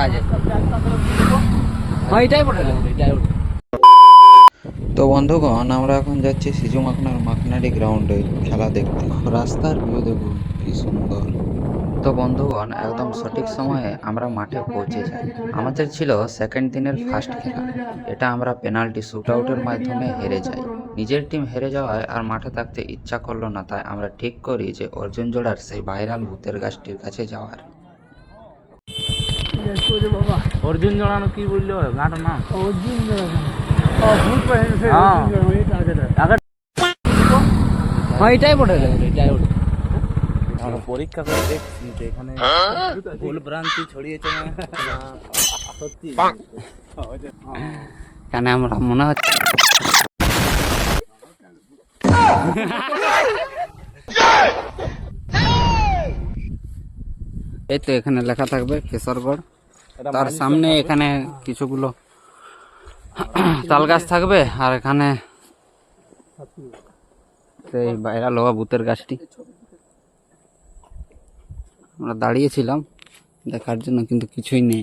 কাজ আছে। হ্যাঁ এটাই পড়ে এটাই। তো বন্ধুগণ, আমরা এখন যাচ্ছি সিজু মাখনারি গ্রাউন্ডে খেলা দেখতে। রাস্তার ভিউ দেখুন কি সুন্দর। তো বন্ধুগণ, একদম সঠিক সময়ে আমরা মাঠে পৌঁছে যাই। আমাদের ছিল সেকেন্ড দিনের ফার্স্ট খেলা। এটা আমরা পেনাল্টি শুট আউটের মাধ্যমে হেরে যাই। নিজের টিম হেরে যাওয়ায় আর মাঠে থাকতে ইচ্ছা করলো না, তাই আমরা ঠিক করি যে অর্জুন জোড়ার সেই ভাইরাল ভূতের গাছটির কাছে যাওয়ার। অর্জুন জড়ানো কি বললো গাঁটার নাম? অর্জুন জড়ানো। হ্যাঁ এটাই পড়ে এটাই। আমরা পরীক্ষা করে দেখছি যে এখানে ভুল ভ্রান্তি ছড়িয়েছে না সত্যি। কেন আমরা মনে হচ্ছে এই তো এখানে লেখা থাকবে কেশরগড়, তার সামনে এখানে কিছুগুলো তাল গাছ থাকবে, আর এখানে সেই ভাইরাল হওয়া ভূতের গাছটি। আমরা দাঁড়িয়েছিলাম দেখার জন্য, কিন্তু কিছুই নেই।